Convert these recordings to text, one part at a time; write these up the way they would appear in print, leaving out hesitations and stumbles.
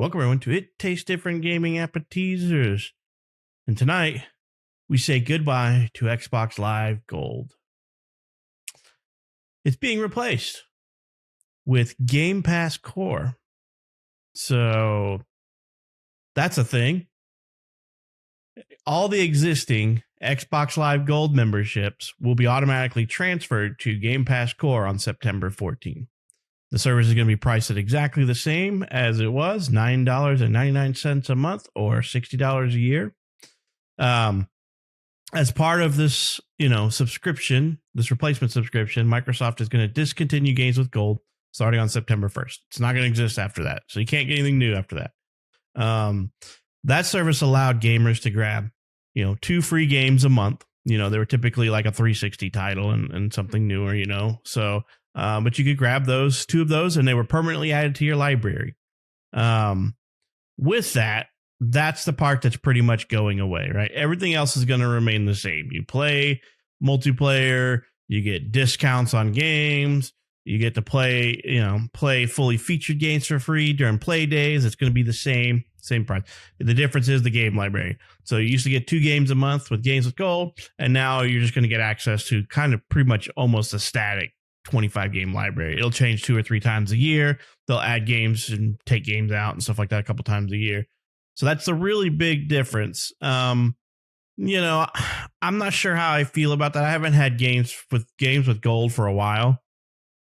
Welcome everyone to It Tastes Different Gaming Appetizers. And tonight, we say goodbye to Xbox Live Gold. It's being replaced with Game Pass Core. So, that's a thing. All the existing Xbox Live Gold memberships will be automatically transferred to Game Pass Core on September 14th. The service is going to be priced at exactly the same as it was, $9.99 a month or $60 a year. As part of this, subscription, this replacement subscription, Microsoft is going to discontinue Games with Gold starting on September 1st. It's not going to exist after that. So you can't get anything new after that. That service allowed gamers to grab, 2 free games a month. They were typically like a 360 title and something newer, So, but you could grab 2 of those and they were permanently added to your library. With that, that's the part that's pretty much going away, right? Everything else is going to remain the same. You play multiplayer, you get discounts on games, you get to play fully featured games for free during play days. It's going to be the same price. The difference is the game library. So you used to get 2 games a month with Games with Gold, and now you're just going to get access to kind of pretty much almost a static 25 game library. It'll change 2 or 3 times a year. They'll add games and take games out and stuff like that a couple times a year. So that's a really big difference. I'm not sure how I feel about that. I haven't had games with Gold for a while.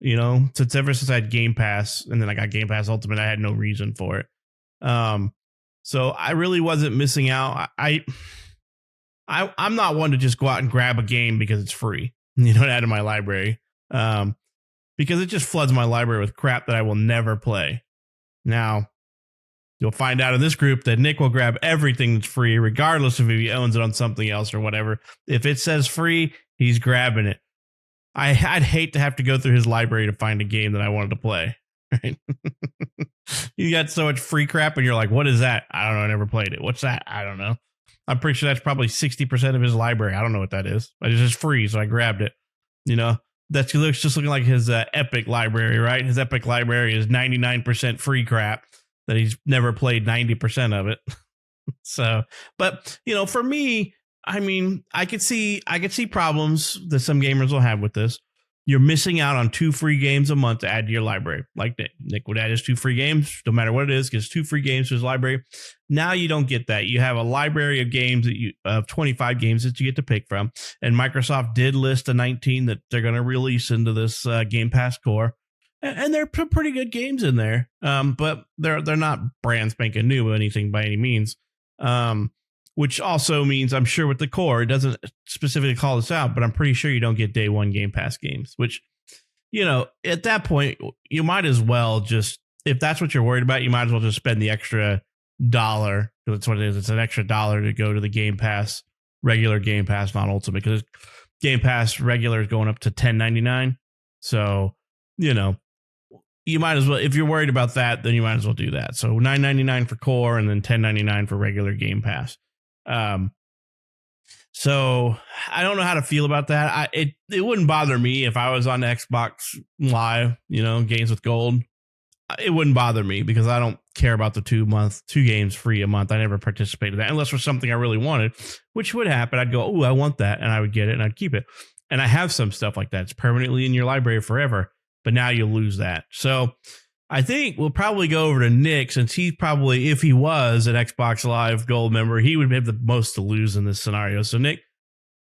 Ever since I had Game Pass, and then I got Game Pass Ultimate, I had no reason for it. So I really wasn't missing out. I'm not one to just go out and grab a game because it's free, add to my library. Because it just floods my library with crap that I will never play. Now, you'll find out in this group that Nick will grab everything that's free, regardless of if he owns it on something else or whatever. If it says free, he's grabbing it. I'd hate to have to go through his library to find a game that I wanted to play. Right? You got so much free crap, and you're like, what is that? I don't know. I never played it. What's that? I don't know. I'm pretty sure that's probably 60% of his library. I don't know what that is. But it's just free, so I grabbed it. That's just looking like his Epic library, right? His Epic library is 99% free crap that he's never played 90% of it. So, but for me, I mean, I could see problems that some gamers will have with this. You're missing out on 2 free games a month to add to your library. Like Nick would add his 2 free games, no matter what it is, gets 2 free games to his library. Now you don't get that. You have a library of games of 25 games that you get to pick from. And Microsoft did list the 19 that they're going to release into this Game Pass Core. And they're pretty good games in there. But they're not brand spanking new or anything by any means. Which also means, I'm sure with the Core, it doesn't specifically call this out, but I'm pretty sure you don't get day 1 Game Pass games, which, at that point, you might as well just, if that's what you're worried about, you might as well just spend the extra $1, because that's what it is. It's an extra $1 to go to the Game Pass, regular Game Pass, not Ultimate, because Game Pass regular is going up to $10.99. So, you might as well, if you're worried about that, then you might as well do that. So $9.99 for Core and then $10.99 for regular Game Pass. So I don't know how to feel about that. It wouldn't bother me if I was on Xbox Live, Games with Gold. It wouldn't bother me because I don't care about the 2 games free a month. I never participated in that unless for something I really wanted, which would happen. I'd go, oh, I want that. And I would get it and I'd keep it. And I have some stuff like that. It's permanently in your library forever, but now you lose that. So I think we'll probably go over to Nick, since he probably, if he was an Xbox Live Gold member, he would have the most to lose in this scenario. So Nick,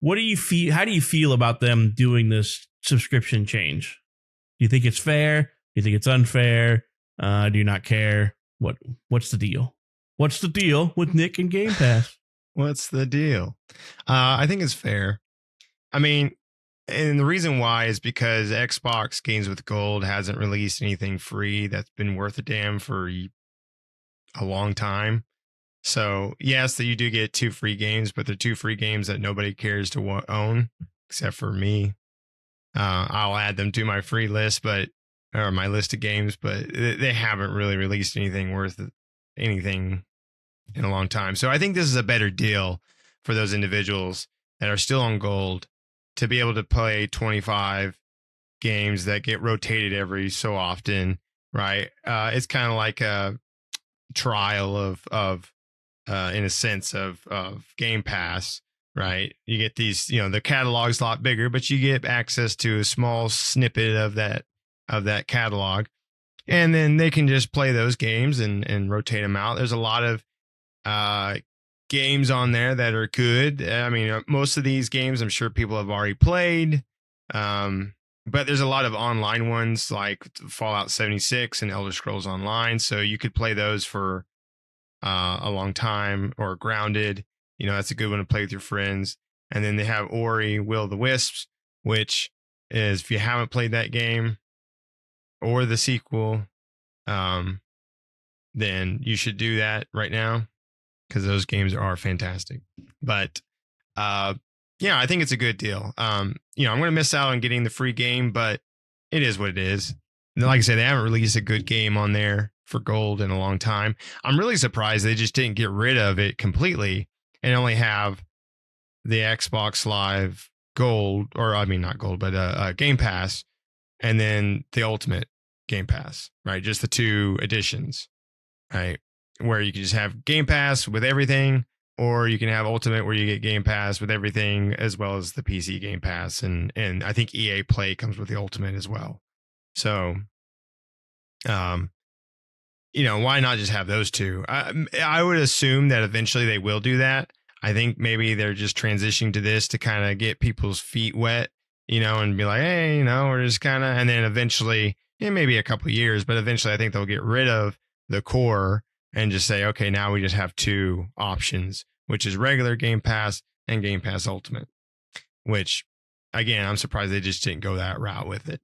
what do you feel? How do you feel about them doing this subscription change? Do you think it's fair? Do you think it's unfair? Do you not care? What's the deal? What's the deal with Nick and Game Pass? What's the deal? I think it's fair. I mean, and the reason why is because Xbox Games with Gold hasn't released anything free that's been worth a damn for a long time. So, yes, that you do get 2 free games, but they're 2 free games that nobody cares to own, except for me. I'll add them to my free list, or my list of games, but they haven't really released anything worth anything in a long time. So I think this is a better deal for those individuals that are still on Gold to be able to play 25 games that get rotated every so often, right? It's kind of like trial of in a sense of Game Pass, right? You get these, the catalog's a lot bigger, but you get access to a small snippet of that catalog, and then they can just play those games and rotate them out. There's a lot of games on there that are good. I mean, most of these games I'm sure people have already played, but there's a lot of online ones like Fallout 76 and Elder Scrolls Online, so you could play those for a long time. Or Grounded, that's a good one to play with your friends. And then they have Ori Will of the Wisps, which is, if you haven't played that game or the sequel, then you should do that right now, because those games are fantastic. But I think it's a good deal. I'm going to miss out on getting the free game, but it is what it is. And like I said, they haven't released a good game on there for gold in a long time. I'm really surprised they just didn't get rid of it completely and only have the Xbox Live Gold, or I mean, not Gold, but Game Pass, and then the Ultimate Game Pass, right? Just the two editions, right? Where you can just have Game Pass with everything, or you can have Ultimate where you get Game Pass with everything, as well as the PC Game Pass. And I think EA Play comes with the Ultimate as well. So, why not just have those two? I would assume that eventually they will do that. I think maybe they're just transitioning to this to kind of get people's feet wet, and be like, hey, we're just kind of, and then eventually, maybe a couple of years, but eventually I think they'll get rid of the core and just say, okay, now we just have two options, which is regular Game Pass and Game Pass Ultimate, which, again, I'm surprised they just didn't go that route with it.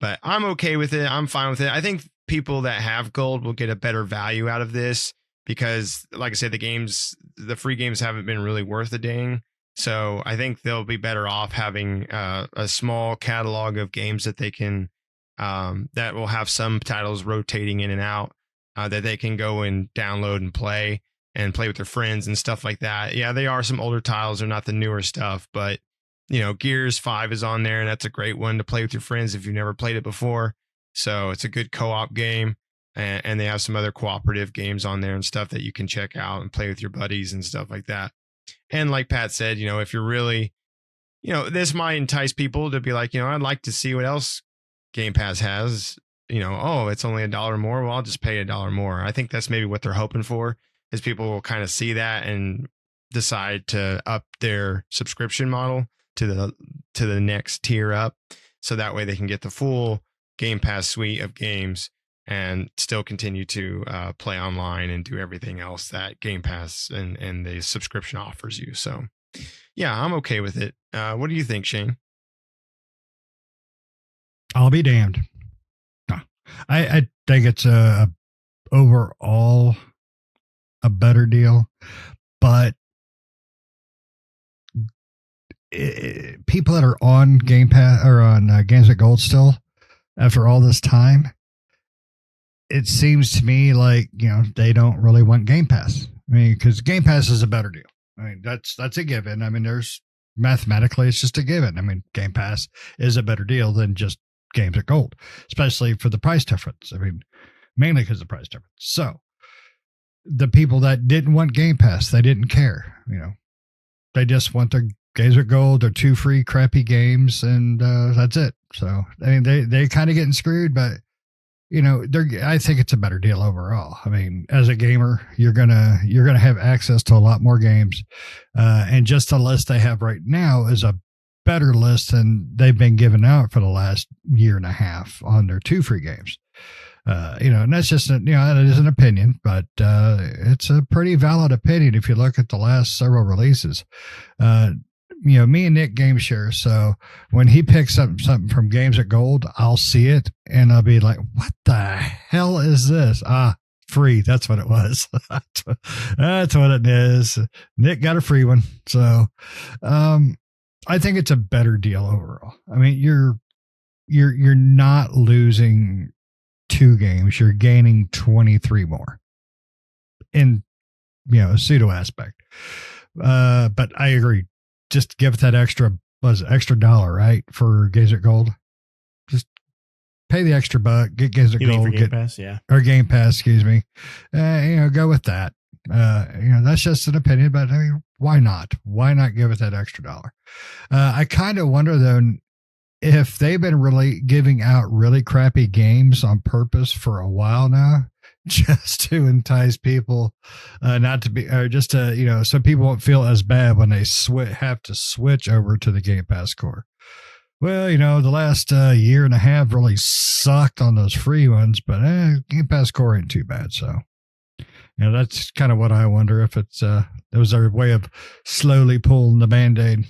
But I'm okay with it. I'm fine with it. I think people that have gold will get a better value out of this because, like I said, the free games haven't been really worth a ding. So I think they'll be better off having a small catalog of games that they can, that will have some titles rotating in and out, that they can go and download and play with their friends and stuff like that. Yeah, they are some older titles. They're not the newer stuff, but Gears 5 is on there, and that's a great one to play with your friends if you've never played it before. So it's a good co-op game, and they have some other cooperative games on there and stuff that you can check out and play with your buddies and stuff like that. And like Pat said, if you're really, this might entice people to be like, I'd like to see what else Game Pass has. Oh, it's only $1 more. Well, I'll just pay $1 more. I think that's maybe what they're hoping for, is people will kind of see that and decide to up their subscription model to the next tier up, so that way they can get the full Game Pass suite of games and still continue to play online and do everything else that Game Pass and the subscription offers you. So yeah, I'm okay with it. What do you think, Shane? I'll be damned. No, I think it's overall a better deal, but people that are on Game Pass or on Games at Gold still, after all this time, it seems to me like, they don't really want Game Pass. I mean, because Game Pass is a better deal. I mean, that's a given. I mean, mathematically, it's just a given. I mean, Game Pass is a better deal than just Games at Gold, especially for the price difference. I mean, mainly because of the price difference. So the people that didn't want Game Pass, they didn't care. They just want their Games at Gold, they're 2 free crappy games, and that's it. So I mean, they kind of getting screwed, but I think it's a better deal overall. I mean, as a gamer, you're gonna have access to a lot more games, and just the list they have right now is a better list than they've been giving out for the last year and a half on their 2 free games. And that's just that is an opinion, but it's a pretty valid opinion if you look at the last several releases. Me and Nick game share. So when he picks up something from Games at Gold, I'll see it and I'll be like, what the hell is this? Free. That's what it was. That's what it is. Nick got a free one. So, I think it's a better deal overall. I mean, you're not losing 2 games. You're gaining 23 more in, a pseudo aspect. But I agree. Just give it that extra $1, right? For Games at Gold. Just pay the extra buck, get Games with You mean for Gold, Game get Pass? Yeah. or Game Pass, excuse me. Go with that. That's just an opinion, but I mean, why not? Why not give it that extra dollar? I kind of wonder though if they've been really giving out really crappy games on purpose for a while now, just to entice people, not to be, or just to, so people won't feel as bad when they have to switch over to the Game Pass core. Well, the last year and a half really sucked on those free ones, but Game Pass core ain't too bad. So, that's kind of what I wonder if it was their way of slowly pulling the Band-Aid.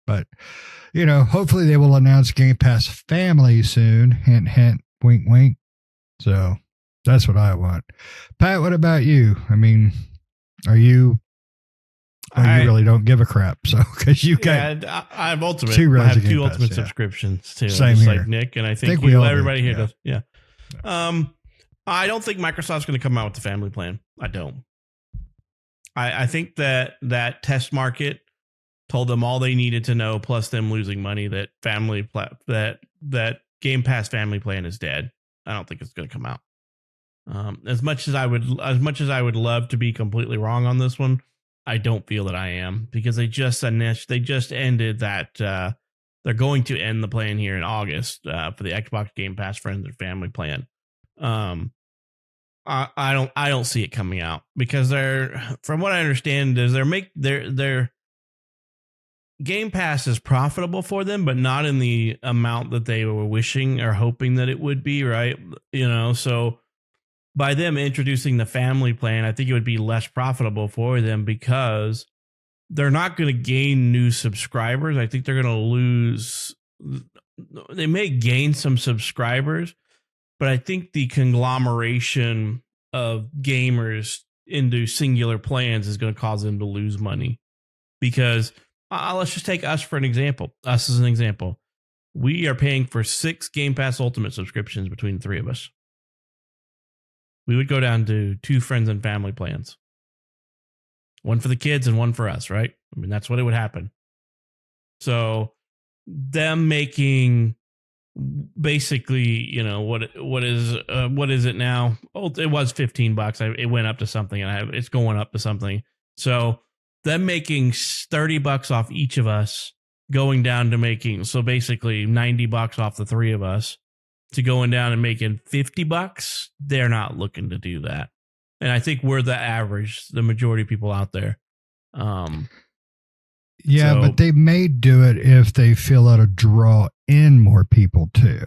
But, hopefully they will announce Game Pass Family soon. Hint, hint, wink, wink. So that's what I want. Pat, what about you? I mean, you really don't give a crap. So, because you got I have Ultimate. two I have Game two Pass, Ultimate yeah. subscriptions too. Same just here. like Nick, and I think we all do, everybody here yeah. does. Yeah. I don't think Microsoft's going to come out with the family plan. I don't. I think that test market told them all they needed to know, plus them losing money, that that Game Pass family plan is dead. I don't think it's going to come out. As much as I would love to be completely wrong on this one, I don't feel that I am, because they just ended that. They're going to end the plan here in August for the Xbox Game Pass Friends or Family plan. I don't see it coming out, because from what I understand is their Game Pass is profitable for them, but not in the amount that they were wishing or hoping that it would be, right? So by them introducing the family plan, I think it would be less profitable for them, because they're not going to gain new subscribers. I think they're going to lose. They may gain some subscribers, but I think the conglomeration of gamers into singular plans is going to cause them to lose money. Because let's just take us for an example. Us as an example. We are paying for 6 Game Pass Ultimate subscriptions between the 3 of us. We would go down to 2 friends and family plans. One for the kids and one for us, right? I mean, that's what it would happen. So them making basically, what is it now? Oh, it was $15. It went up to something, and it's going up to something. So them making $30 off each of us, going down to making, so basically $90 off the 3 of us, to going down and making $50, they're not looking to do that. And I think we're the average, the majority of people out there. But they may do it if they feel it'll draw in more people too.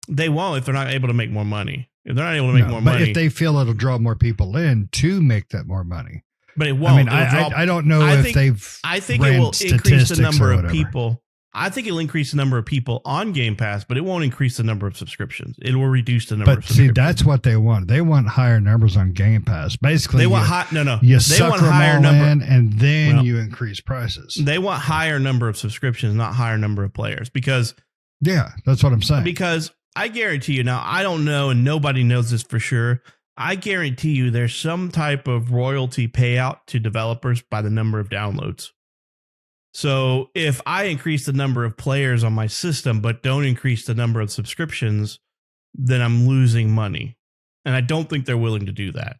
They won't if they're not able to make more money. If they're not able to make more but money. If they feel it'll draw more people in to make that more money. But it won't. I don't know I think it will increase the number of people. I think it'll increase the number of people on Game Pass, but it won't increase the number of subscriptions. It will reduce the number of subscriptions. But see, that's what they want. They want higher numbers on Game Pass. Basically, they want You they suck want them higher all number, in, and then you increase prices. They want higher number of subscriptions, not higher number of players. Because that's what I'm saying. Because I guarantee you, now I don't know, and nobody knows this for sure, I guarantee you there's some type of royalty payout to developers by the number of downloads. So if I increase the number of players on my system, but don't increase the number of subscriptions, then I'm losing money. And I don't think they're willing to do that.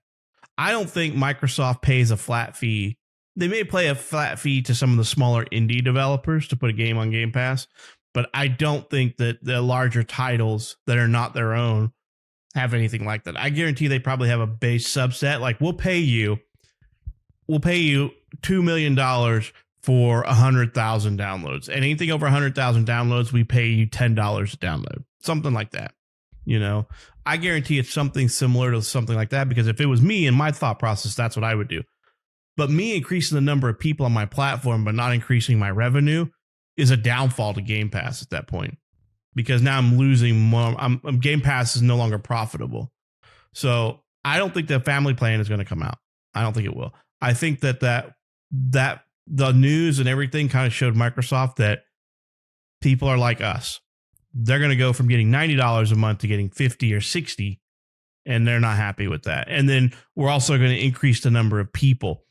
I don't think Microsoft pays a flat fee. They may pay a flat fee to some of the smaller indie developers to put a game on Game Pass, but I don't think that the larger titles that are not their own have anything like that. I guarantee they probably have a base subset. Like, we'll pay you $2 million for 100,000 downloads. And anything over 100,000 downloads, we pay you $10 a download. Something like that. I guarantee it's something similar to something like that, because if it was me and my thought process, that's what I would do. But me increasing the number of people on my platform but not increasing my revenue is a downfall to Game Pass at that point, because now I'm losing more. Game Pass is no longer profitable. So I don't think the family plan is going to come out. I don't think it will. I think that the news and everything kind of showed Microsoft that people are like us. They're going to go from getting $90 a month to getting $50 or $60, and they're not happy with that. And then we're also going to increase the number of people,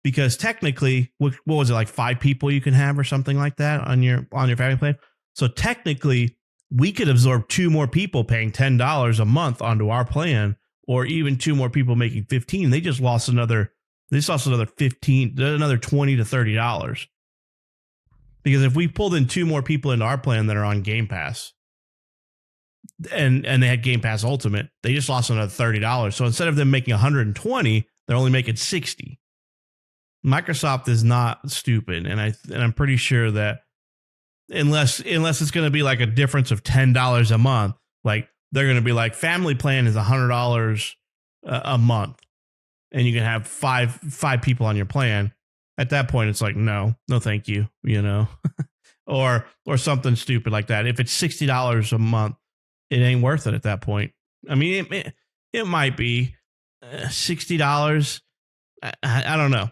because technically, what was it, like 5 people you can have or something like that on your family plan? So technically, we could absorb 2 more people paying $10 a month onto our plan, or even 2 more people making 15. They just lost another 15, another $20 to $30. Because if we pulled in 2 more people into our plan that are on Game Pass, and they had Game Pass Ultimate, they just lost another $30. So instead of them making 120, they're only making 60. Microsoft is not stupid, and I'm pretty sure that unless it's going to be like a difference of $10 a month, like they're going to be like, family plan is $100 a month, and you can have five people on your plan. At that point, it's like, no, thank you, or something stupid like that. If it's $60 a month, it ain't worth it at that point. I mean, it might be $60. I don't know.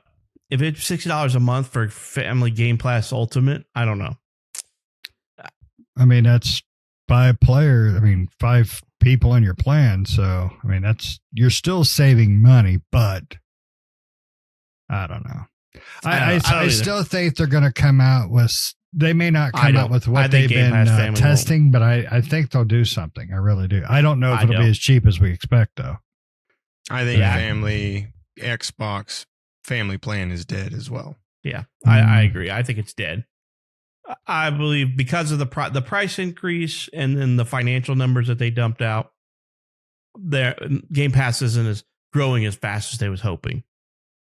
If it's $60 a month for Family Game Pass Ultimate, I don't know. I mean, that's 5 players. I mean, 5 people in your plan. So, I mean, you're still saving money, but I don't know. I still think they're going to come out with. They may not come out with what they've been testing, but I think they'll do something. I really do. I don't know if it'll be as cheap as we expect, though. I think Family Xbox Family Plan is dead as well. Yeah, I agree. I think it's dead. I believe because of the price increase and then the financial numbers that they dumped out, their Game Pass isn't as growing as fast as they was hoping.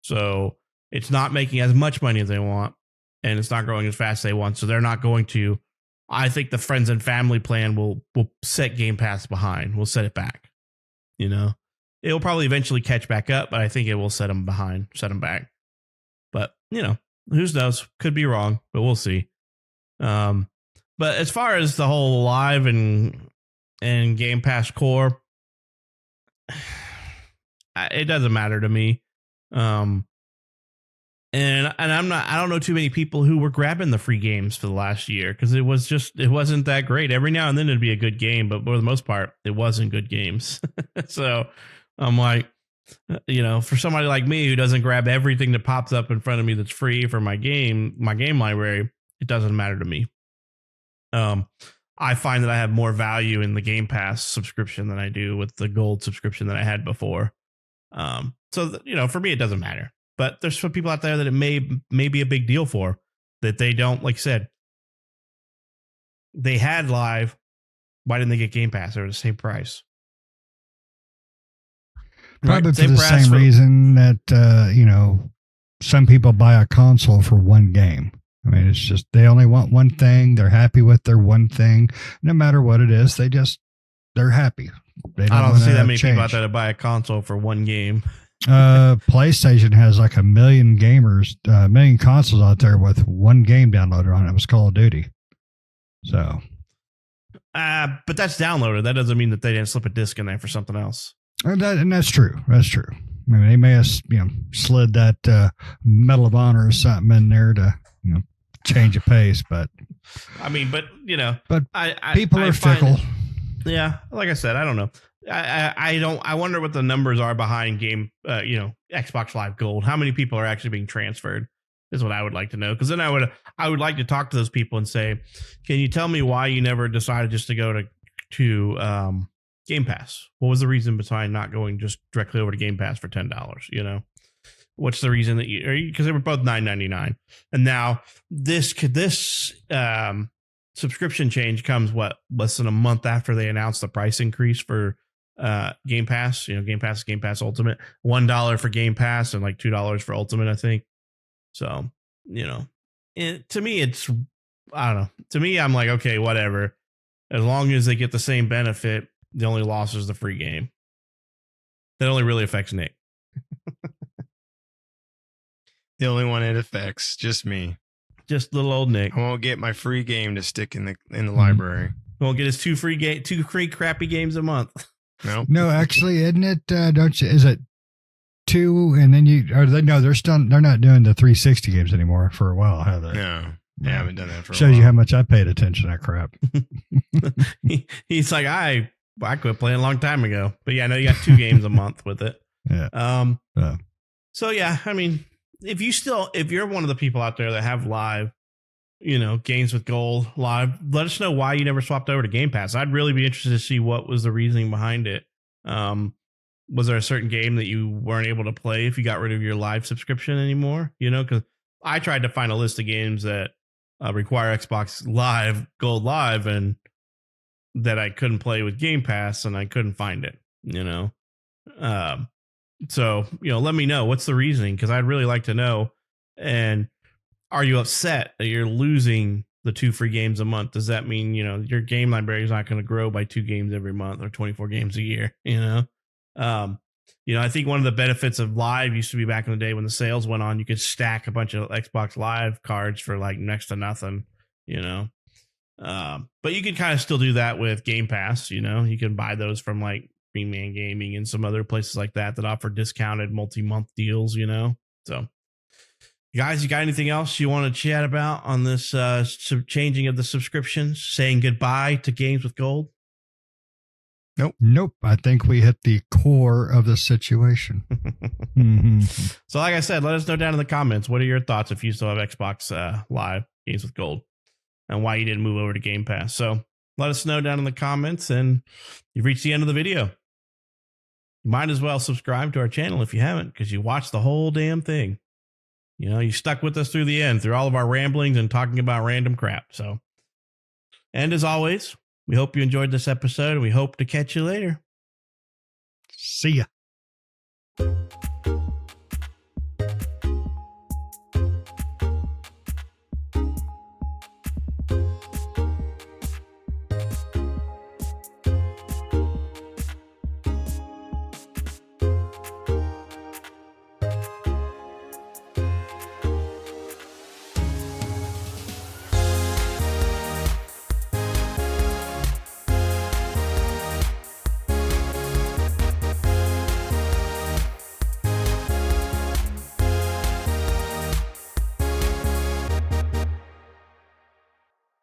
So it's not making as much money as they want, and it's not growing as fast as they want. So they're not going to. I think the Friends and Family plan will set Game Pass behind. We'll set it back. It'll probably eventually catch back up, but I think it will set them back. But who knows? Could be wrong, but we'll see. But as far as the whole Live and Game Pass Core, it doesn't matter to me. And I don't know too many people who were grabbing the free games for the last year, because it wasn't that great. Every now and then it'd be a good game, but for the most part, it wasn't good games. So I'm like, for somebody like me who doesn't grab everything that pops up in front of me that's free for my game library, it doesn't matter to me. I find that I have more value in the Game Pass subscription than I do with the gold subscription that I had before. So for me, it doesn't matter. But there's some people out there that it may be a big deal for, that they don't, like I said, they had Live. Why didn't they get Game Pass? They're the same price. Probably for the same reason that, some people buy a console for one game. I mean, it's just they only want one thing. They're happy with their one thing. No matter what it is, they're happy. I don't see that many people out there to buy a console for one game. PlayStation has like 1 million gamers, 1 million consoles out there with one game downloaded on it. It was Call of Duty. So, but that's downloaded. That doesn't mean that they didn't slip a disc in there for something else. And that's true. That's true. I mean, they may have slid that Medal of Honor or something in there to change a pace, but people are fickle. Yeah, like I said, I don't know. I wonder what the numbers are behind Xbox Live Gold. How many people are actually being transferred is what I would like to know. Because then I would like to talk to those people and say, can you tell me why you never decided just to go to Game Pass? What was the reason behind not going just directly over to Game Pass for $10? What's the reason that because they were both $9.99, and now this subscription change comes less than a month after they announced the price increase for Game Pass. Game Pass Ultimate, $1 for Game Pass and like $2 for Ultimate, I think. So to me, it's, I don't know. To me, I'm like, okay, whatever. As long as they get the same benefit, the only loss is the free game. That only really affects Nick. The only one it affects, just me. Just little old Nick. I won't get my free game to stick in the library. Won't get his two free crappy games a month. Nope. No, actually, isn't it? Don't you? Is it 2? And then they're not doing the 360 games anymore for a while, have they? No, I haven't done that for a while. Shows you how much I paid attention to that crap. He's like, I quit playing a long time ago, but yeah, I know you got 2 games a month with it. Yeah. So yeah, I mean, if you're one of the people out there that have Live Games with Gold Live. Let us know why you never swapped over to Game Pass. I'd really be interested to see what was the reasoning behind it. Was there a certain game that you weren't able to play if you got rid of your live subscription anymore? Because I tried to find a list of games that require Xbox Live, Gold Live, and that I couldn't play with Game Pass, and I couldn't find it, So, let me know what's the reasoning, because I'd really like to know. And are you upset that you're losing the 2 free games a month? Does that mean, your game library is not going to grow by 2 games every month or 24 games a year? I think one of the benefits of Live used to be back in the day when the sales went on, you could stack a bunch of Xbox Live cards for like next to nothing, but you can kind of still do that with Game Pass. You can buy those from like Green Man Gaming and some other places like that offer discounted multi-month deals, So guys, you got anything else you want to chat about on this changing of the subscriptions, saying goodbye to Games with Gold? Nope. I think we hit the core of the situation. So like I said, let us know down in the comments. What are your thoughts if you still have Xbox Live Games with Gold and why you didn't move over to Game Pass? So let us know down in the comments, and you've reached the end of the video. You might as well subscribe to our channel if you haven't, because you watched the whole damn thing. You stuck with us through the end, through all of our ramblings and talking about random crap. So, and as always, we hope you enjoyed this episode, and we hope to catch you later. See ya.